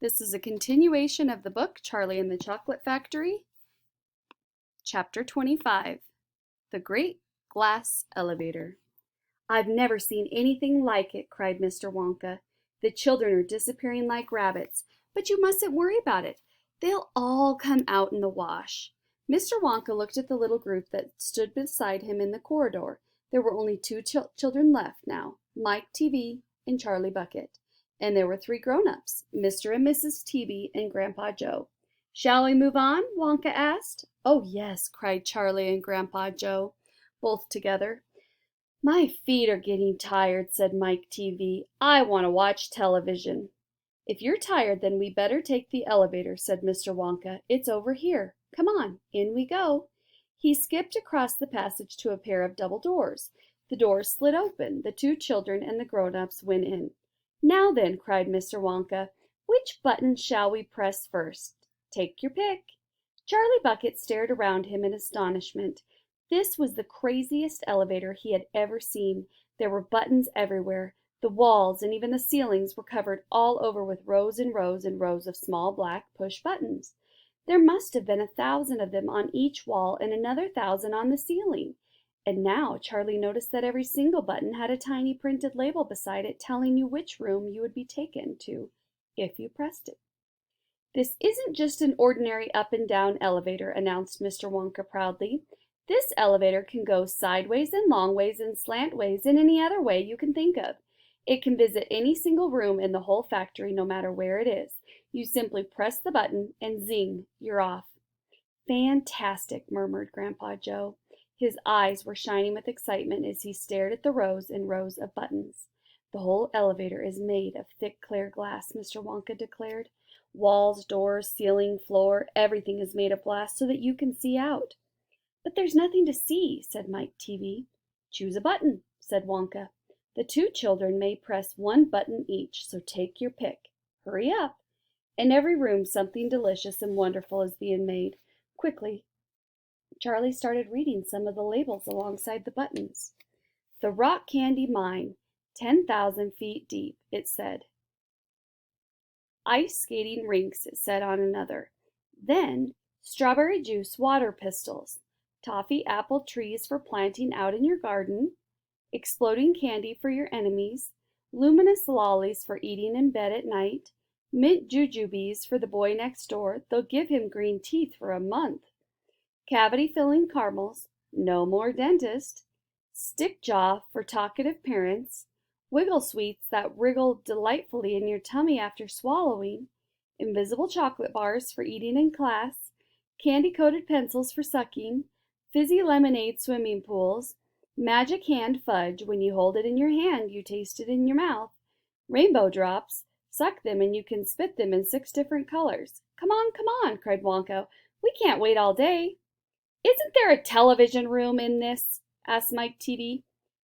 This is a continuation of the book Charlie and the Chocolate Factory, Chapter 25, The Great Glass Elevator. "I've never seen anything like it," cried Mr. Wonka. "The children are disappearing like rabbits, but you mustn't worry about it. They'll all come out in the wash." Mr. Wonka looked at the little group that stood beside him in the corridor. There were only two children left now, Mike Teavee and Charlie Bucket. And there were three grown-ups, Mr. and Mrs. Teavee and Grandpa Joe. "Shall we move on?" Wonka asked. "Oh, yes," cried Charlie and Grandpa Joe, both together. "My feet are getting tired," said Mike Teavee. "I want to watch television." "If you're tired, then we better take the elevator," said Mr. Wonka. "It's over here. Come on, in we go." He skipped across the passage to a pair of double doors. The doors slid open. The two children and the grown-ups went in. "Now then," cried Mr. Wonka, "which button shall we press first? Take your pick." Charlie Bucket stared around him in astonishment. This was the craziest elevator he had ever seen. There were buttons everywhere. The walls and even the ceilings were covered all over with rows and rows and rows of small black push buttons. There must have been 1,000 of them on each wall and another 1,000 on the ceiling. And now Charlie noticed that every single button had a tiny printed label beside it telling you which room you would be taken to if you pressed it. "This isn't just an ordinary up and down elevator," announced Mr. Wonka proudly. "This elevator can go sideways and long ways and slant ways and any other way you can think of. It can visit any single room in the whole factory, no matter where it is. You simply press the button and zing, you're off." "Fantastic," murmured Grandpa Joe. His eyes were shining with excitement as he stared at the rows and rows of buttons. "The whole elevator is made of thick clear glass," Mr. Wonka declared. "Walls, doors, ceiling, floor, everything is made of glass so that you can see out." "But there's nothing to see," said Mike Teavee. "Choose a button," said Wonka. "The two children may press one button each, so take your pick. Hurry up. In every room something delicious and wonderful is being made. Quickly." Charlie started reading some of the labels alongside the buttons. "The Rock Candy Mine, 10,000 feet deep," it said. "Ice skating rinks," it said on another. Then, "Strawberry juice water pistols, toffee apple trees for planting out in your garden, exploding candy for your enemies, luminous lollies for eating in bed at night, mint jujubes for the boy next door, they'll give him green teeth for a month, cavity-filling caramels, no more dentist, stick jaw for talkative parents, wiggle sweets that wriggle delightfully in your tummy after swallowing, invisible chocolate bars for eating in class, candy-coated pencils for sucking, fizzy lemonade swimming pools, magic hand fudge, when you hold it in your hand you taste it in your mouth, rainbow drops, suck them and you can spit them in 6 different colors. Come on," cried Wonka. "We can't wait all day." "Isn't there a television room in this?" asked Mike Teavee.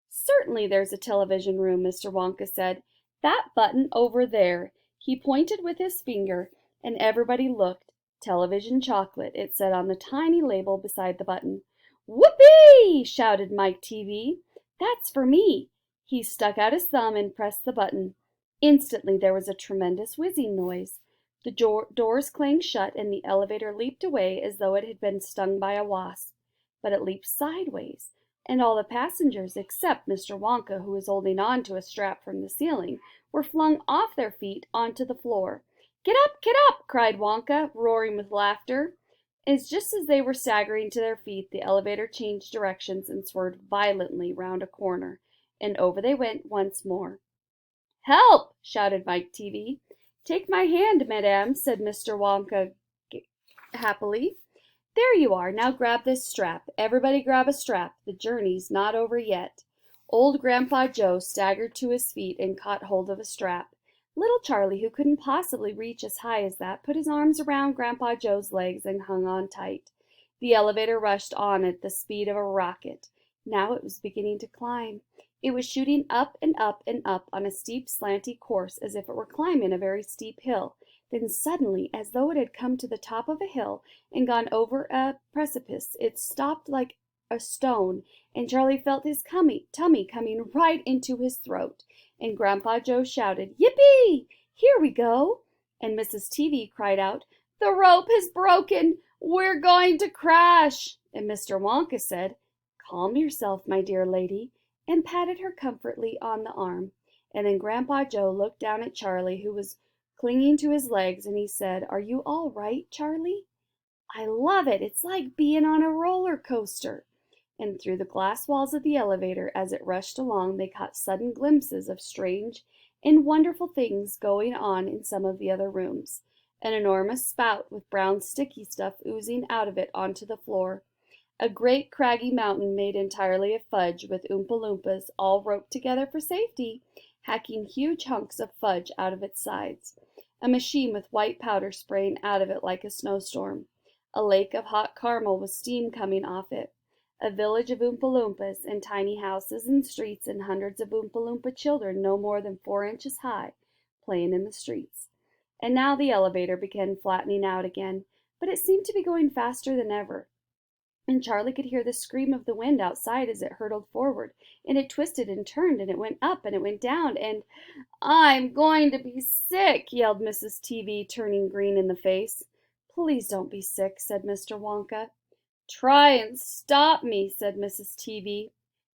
"Certainly there's a television room," Mr. Wonka said. "That button over there." He pointed with his finger, and everybody looked. "Television chocolate," it said on the tiny label beside the button. "Whoopee!" shouted Mike Teavee. "That's for me." He stuck out his thumb and pressed the button. Instantly there was a tremendous whizzing noise. The doors clanged shut and the elevator leaped away as though it had been stung by a wasp. But it leaped sideways, and all the passengers except Mr. Wonka, who was holding on to a strap from the ceiling, were flung off their feet onto the floor. Get up!" cried Wonka, roaring with laughter. Just as they were staggering to their feet, the elevator changed directions and swerved violently round a corner, and over they went once more. "Help!" shouted Mike Teavee. "Take my hand, madame," said Mr. Wonka happily. "There you are. Now grab this strap. Everybody grab a strap. The journey's not over yet." Old Grandpa Joe staggered to his feet and caught hold of a strap. Little Charlie, who couldn't possibly reach as high as that, put his arms around Grandpa Joe's legs and hung on tight. The elevator rushed on at the speed of a rocket. Now it was beginning to climb. It was shooting up and up and up on a steep, slanty course as if it were climbing a very steep hill. Then suddenly, as though it had come to the top of a hill and gone over a precipice, it stopped like a stone, and Charlie felt his tummy coming right into his throat. And Grandpa Joe shouted, "Yippee! Here we go!" and Mrs. TV cried out, "The rope has broken! We're going to crash!" And Mr. Wonka said, "Calm yourself, my dear lady," and patted her comfortably on the arm. And then Grandpa Joe looked down at Charlie, who was clinging to his legs, and he said, "Are you all right, Charlie?" "I love it. It's like being on a roller coaster." And through the glass walls of the elevator, as it rushed along, they caught sudden glimpses of strange and wonderful things going on in some of the other rooms. An enormous spout with brown sticky stuff oozing out of it onto the floor. A great craggy mountain made entirely of fudge, with Oompa Loompas, all roped together for safety, hacking huge hunks of fudge out of its sides. A machine with white powder spraying out of it like a snowstorm. A lake of hot caramel with steam coming off it. A village of Oompa Loompas, and tiny houses and streets, and hundreds of Oompa Loompa children no more than 4 inches high, playing in the streets. And now the elevator began flattening out again, but it seemed to be going faster than ever. And Charlie could hear the scream of the wind outside as it hurtled forward, and it twisted and turned, and it went up and it went down, and "I'm going to be sick!" yelled Mrs. TV, turning green in the face. "Please don't be sick," said Mr. Wonka. "Try and stop me," said Mrs. TV.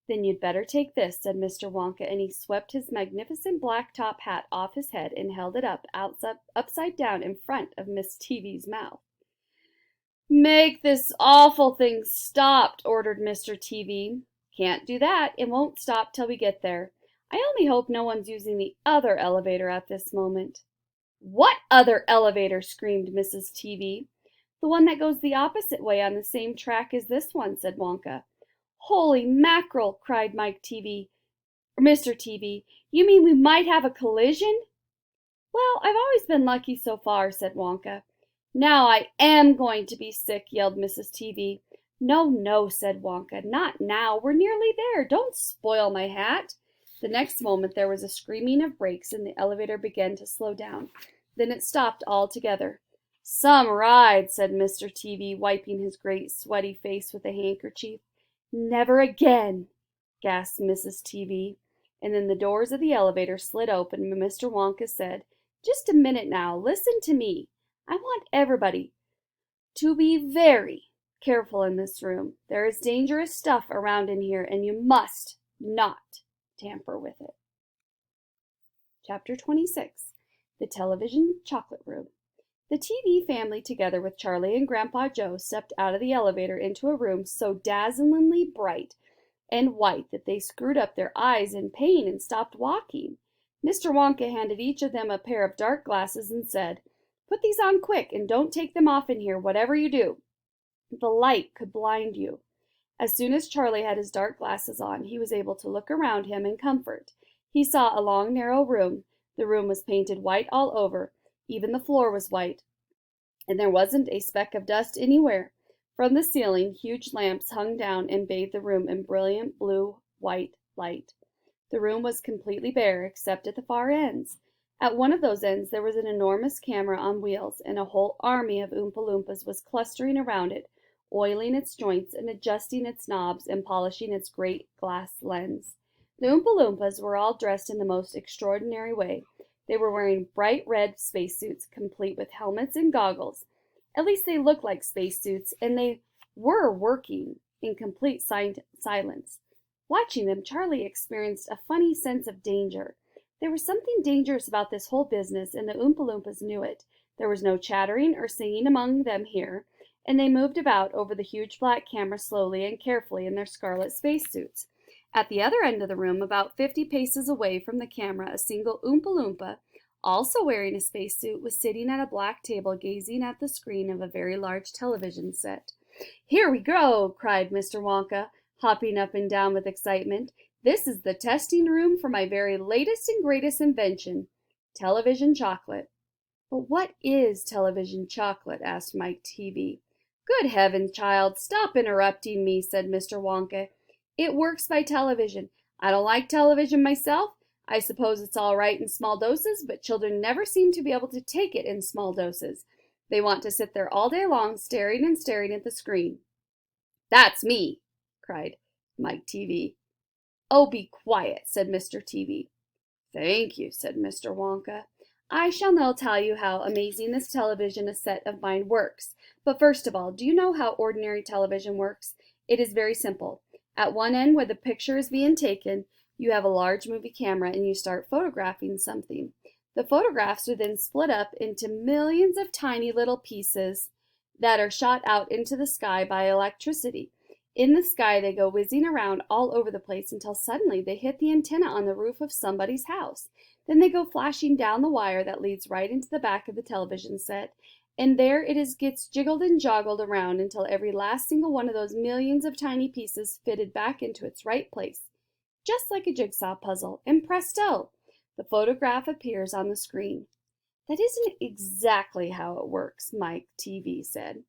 "Then you'd better take this," said Mr. Wonka, and he swept his magnificent black top hat off his head and held it up upside down in front of Miss TV's mouth. "Make this awful thing stop," ordered Mr. TV. "Can't do that. It won't stop till we get there. I only hope no one's using the other elevator at this moment." "What other elevator?" screamed Mrs. TV. "The one that goes the opposite way on the same track as this one," said Wonka. "Holy mackerel!" cried Mr. TV. "You mean we might have a collision?" "Well, I've always been lucky so far," said Wonka. "Now I am going to be sick," yelled Mrs. TV. "No, no," said Wonka. "Not now. We're nearly there. Don't spoil my hat." The next moment there was a screaming of brakes and the elevator began to slow down. Then it stopped altogether. "Some ride," said Mr. TV, wiping his great sweaty face with a handkerchief. "Never again," gasped Mrs. TV. And then the doors of the elevator slid open and Mr. Wonka said, "Just a minute now. Listen to me. I want everybody to be very careful in this room. There is dangerous stuff around in here, and you must not tamper with it." Chapter 26. The Television Chocolate Room. The TV family, together with Charlie and Grandpa Joe, stepped out of the elevator into a room so dazzlingly bright and white that they screwed up their eyes in pain and stopped walking. Mr. Wonka handed each of them a pair of dark glasses and said, "Put these on quick, and don't take them off in here, whatever you do. The light could blind you." As soon as Charlie had his dark glasses on, he was able to look around him in comfort. He saw a long, narrow room. The room was painted white all over. Even the floor was white, and there wasn't a speck of dust anywhere. From the ceiling, huge lamps hung down and bathed the room in brilliant blue-white light. The room was completely bare, except at the far ends. At one of those ends there was an enormous camera on wheels, and a whole army of Oompa Loompas was clustering around it, oiling its joints and adjusting its knobs and polishing its great glass lens. The Oompa Loompas were all dressed in the most extraordinary way. They were wearing bright red spacesuits, complete with helmets and goggles. At least they looked like spacesuits, and they were working in complete silence. Watching them, Charlie experienced a funny sense of danger. There was something dangerous about this whole business, and the Oompa Loompas knew it. There was no chattering or singing among them here, and they moved about over the huge black camera slowly and carefully in their scarlet spacesuits. At the other end of the room, about 50 paces away from the camera, a single Oompa Loompa, also wearing a spacesuit, was sitting at a black table gazing at the screen of a very large television set. "Here we go!" cried Mr. Wonka, hopping up and down with excitement. "This is the testing room for my very latest and greatest invention, television chocolate." "But what is television chocolate?" asked Mike TV. "Good heavens, child, stop interrupting me," said Mr. Wonka. "It works by television. I don't like television myself. I suppose it's all right in small doses, but children never seem to be able to take it in small doses. They want to sit there all day long, staring and staring at the screen." "That's me!" cried Mike TV. "Oh, be quiet," said Mr. TV. "Thank you," said Mr. Wonka. I shall now tell you how amazing this television set of mine works. But first of all, do you know how ordinary television works? It is very simple. At one end where the picture is being taken, you have a large movie camera and you start photographing something. The photographs are then split up into millions of tiny little pieces that are shot out into the sky by electricity. In the sky, they go whizzing around all over the place until suddenly they hit the antenna on the roof of somebody's house. Then they go flashing down the wire that leads right into the back of the television set, and there it gets jiggled and joggled around until every last single one of those millions of tiny pieces fitted back into its right place, just like a jigsaw puzzle, and presto! The photograph appears on the screen. That isn't exactly how it works, Mike TV said.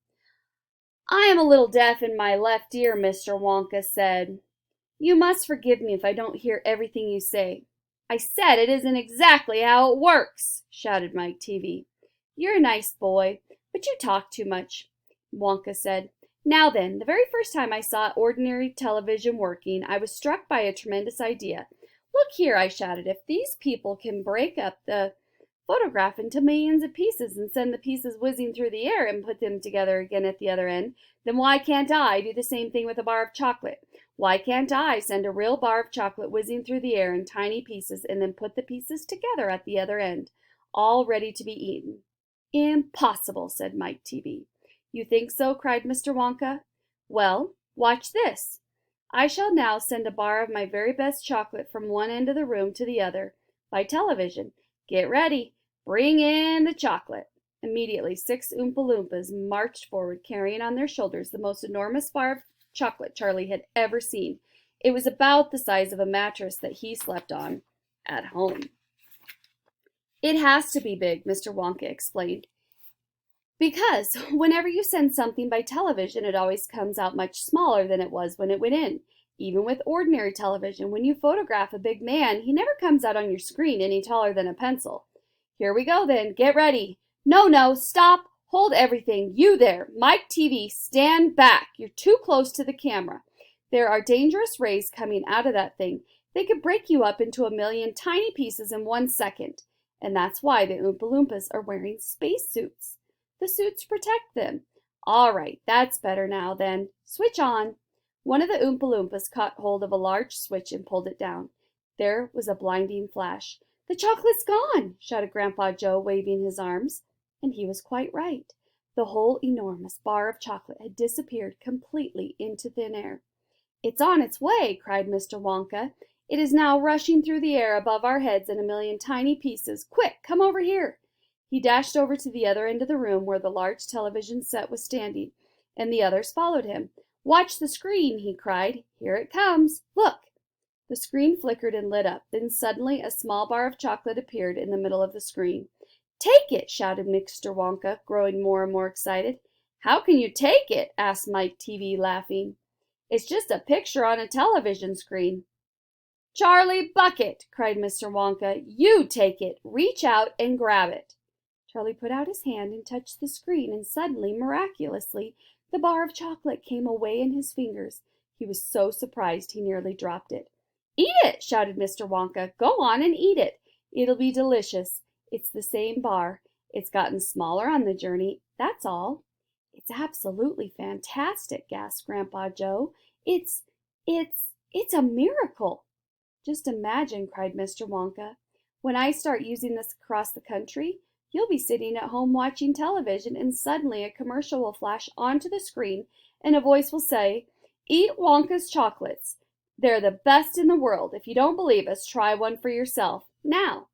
I am a little deaf in my left ear, Mr. Wonka said. You must forgive me if I don't hear everything you say. I said it isn't exactly how it works, shouted Mike TV. You're a nice boy, but you talk too much, Wonka said. Now then, the very first time I saw ordinary television working, I was struck by a tremendous idea. Look here, I shouted, if these people can break up the photograph into millions of pieces and send the pieces whizzing through the air and put them together again at the other end, then why can't I do the same thing with a bar of chocolate? Why can't I send a real bar of chocolate whizzing through the air in tiny pieces and then put the pieces together at the other end, all ready to be eaten? Impossible, said Mike TV. You think so? Cried Mr. Wonka. Well, watch this. I shall now send a bar of my very best chocolate from one end of the room to the other, by television. Get ready. Bring in the chocolate. Immediately, 6 Oompa Loompas marched forward, carrying on their shoulders the most enormous bar of chocolate Charlie had ever seen. It was about the size of a mattress that he slept on at home. It has to be big, Mr. Wonka explained, because whenever you send something by television, it always comes out much smaller than it was when it went in. Even with ordinary television, when you photograph a big man, he never comes out on your screen any taller than a pencil. Here we go then. Get ready. No, stop. Hold everything. You there, Mike TV, stand back. You're too close to the camera. There are dangerous rays coming out of that thing. They could break you up into a million tiny pieces in 1 second. And that's why the Oompa Loompas are wearing spacesuits. The suits protect them. All right, that's better now then. Switch on. One of the Oompa Loompas caught hold of a large switch and pulled it down. There was a blinding flash. The chocolate's gone, shouted Grandpa Joe, waving his arms. And he was quite right. The whole enormous bar of chocolate had disappeared completely into thin air. It's on its way, cried Mr. Wonka. It is now rushing through the air above our heads in a million tiny pieces. Quick, come over here. He dashed over to the other end of the room where the large television set was standing, and the others followed him. Watch the screen, he cried. Here it comes. Look. The screen flickered and lit up. Then suddenly a small bar of chocolate appeared in the middle of the screen. Take it, shouted Mr. Wonka, growing more and more excited. How can you take it? Asked Mike TV, laughing. It's just a picture on a television screen. Charlie Bucket, cried Mr. Wonka. You take it. Reach out and grab it. Charlie put out his hand and touched the screen, and suddenly, miraculously, the bar of chocolate came away in his fingers. He was so surprised he nearly dropped it. Eat it, shouted Mr. Wonka. Go on and eat it. It'll be delicious. It's the same bar. It's gotten smaller on the journey, that's all. It's absolutely fantastic, gasped Grandpa Joe. It's a miracle. Just imagine, cried Mr. Wonka. When I start using this across the country, you'll be sitting at home watching television, and suddenly a commercial will flash onto the screen, and a voice will say, Eat Wonka's chocolates. They're the best in the world. If you don't believe us, try one for yourself, now.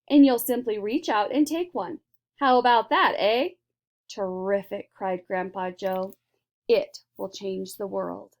And you'll simply reach out and take one. How about that, eh? Terrific, cried Grandpa Joe. It will change the world.